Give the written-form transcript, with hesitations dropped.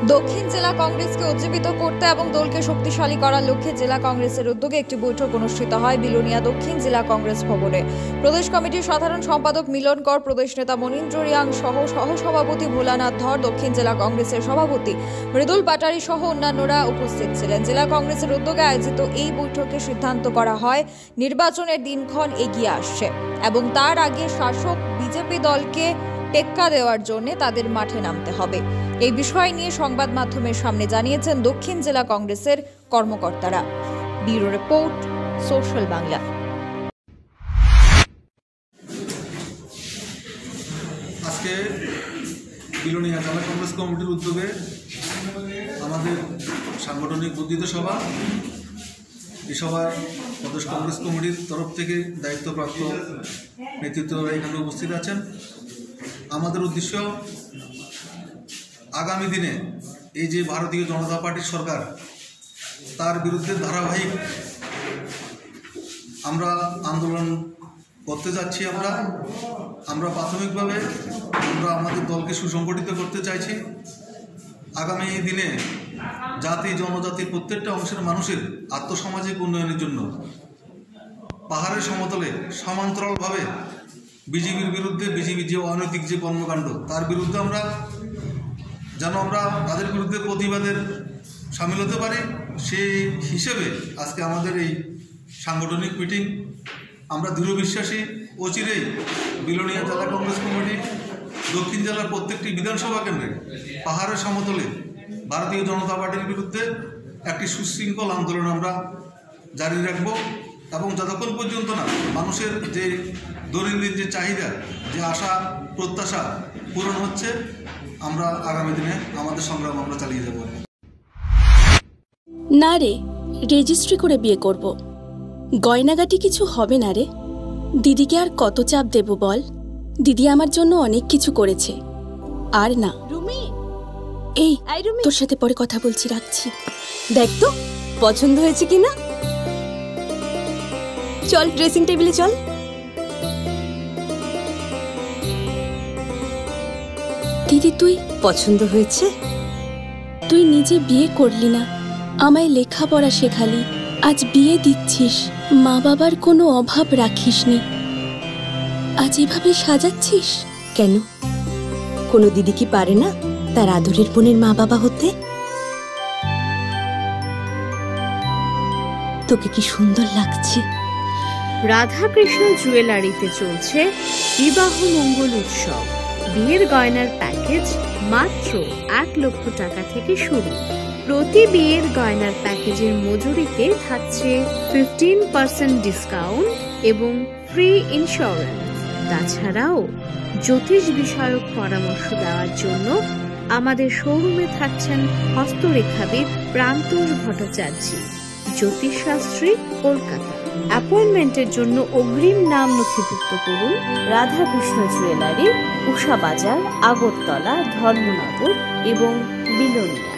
দক্ষিণ জেলা কংগ্রেসকে উজ্জীবিত করতে এবং দলকে শক্তিশালী করার লক্ষ্যে জেলা কংগ্রেসের উদ্যোগে একটি বৈঠক অনুষ্ঠিত হয় বিলোনিয়া দক্ষিণ জেলা কংগ্রেস ভবনে। প্রদেশ কমিটির সাধারণ সম্পাদক মিলন কর, প্রদেশ নেতা মনীন্দ্র রিয়াং সহ সহসভাপতি ভোলানাথ ধর, দক্ষিণ জেলা কংগ্রেসের সভাপতি মৃদুল পাটারি সহ অন্যান্যরা উপস্থিত ছিলেন। জেলা কংগ্রেসের উদ্যোগে আয়োজিত এই বৈঠকে সিদ্ধান্ত করা হয় নির্বাচনের দিনক্ষণ এগিয়ে আসছে এবং তার আগে শাসক বিজেপি দলকে টেক্কা দেওয়ার জন্য তাদের মাঠে নামতে হবে। এই বিষয় নিয়ে সংবাদ মাধ্যমের সামনে জানিয়েছেন দক্ষিণ জেলা কংগ্রেসের কর্মকর্তারা। Bureau report, social Bangla. আজকে বিলোনিয়া জেলা কংগ্রেস কমিটির উদ্যোগে আমাদের সাংগঠনিক বর্ধিত সভা, এই সভায় প্রদেশ কংগ্রেস কমিটির তরফ থেকে দায়িত্বপ্রাপ্ত নেতৃত্বরা এখানে উপস্থিত আছেন। আমাদের উদ্দেশ্য আগামী দিনে এই যে ভারতীয় জনতা পার্টির সরকার, তার বিরুদ্ধে ধারাবাহিক আমরা আন্দোলন করতে যাচ্ছি। আমরা প্রাথমিকভাবে আমাদের দলকে সুসংগঠিত করতে চাইছি। আগামী দিনে জাতি জনজাতির প্রত্যেকটা অংশের মানুষের আর্থসামাজিক উন্নয়নের জন্য পাহাড়ের সমতলে সমান্তরালভাবে বিজেপির বিরুদ্ধে, বিজেপির যে অনৈতিক যে কর্মকাণ্ড, তার বিরুদ্ধে আমরা তাদের বিরুদ্ধে প্রতিবাদের সামিল হতে পারি। সেই হিসেবে আজকে আমাদের এই সাংগঠনিক মিটিং। আমরা দৃঢ় বিশ্বাসী অচিরেই বিলোনিয়া জেলা কংগ্রেস কমিটি দক্ষিণ জেলার প্রত্যেকটি বিধানসভা কেন্দ্রে পাহাড়ের সমতলে ভারতীয় জনতা পার্টির বিরুদ্ধে একটি সুশৃঙ্খল আন্দোলন আমরা জারি রাখব এবং যতক্ষণ পর্যন্ত না মানুষের যে দৈনন্দিন যে চাহিদা, যে আশা প্রত্যাশা পূরণ হচ্ছে, আমরা আগামী দিনে আমাদের সংগ্রাম আমরা চালিয়ে যাব। না রে, রেজিস্ট্রি করে বিয়ে করব। গয়নাগাটি কিছু হবে না রে। দিদিকে আর কত চাপ দেব বল? দিদি আমার জন্য অনেক কিছু করেছে। আর না রুমি, এই তোর সাথে পরে কথা বলছি, রাখছি। দেখ তো পছন্দ হয়েছে কিনা। চল ড্রেসিং টেবিলে চল। দিদি তুই পছন্দ হয়েছে? তুই নিজে বিয়ে করলি না, আমায় লেখাপড়া শেখালি, আজ বিয়ে দিচ্ছিস, মা বাবার কোনো অভাব রাখিসনি, আজ এভাবে সাজাচ্ছিস কেন? কোনো দিদি কি পারে না তার আদরের বোনের মা বাবা হতে? তোকে কি সুন্দর লাগছে। রাধাকৃষ্ণ জুয়েলারিতে চলছে বিবাহ মঙ্গল উৎসব। বিয়ের গয়নার প্যাকেজ মাত্র 1 লক্ষ টাকা থেকে শুরু। প্রতি বিয়ের গয়নার প্যাকেজের মজুরিতে থাকছে 15% ডিসকাউন্ট এবং ফ্রি ইন্স্যুরেন্স। তাছাড়াও জ্যোতিষ বিষয়ক পরামর্শ দেওয়ার জন্য আমাদের শোরুমে থাকছেন হস্তরেখাবিদ প্রান্তোষ ভট্টাচার্য, জ্যোতিষশাস্ত্রী, কলকাতা। অ্যাপয়েন্টমেন্টের জন্য অগ্রিম নাম নথিভুক্ত করুন রাধাকৃষ্ণ জুয়েলারি, উষা বাজার, আগরতলা, ধর্মনগর এবং বিলোনিয়া।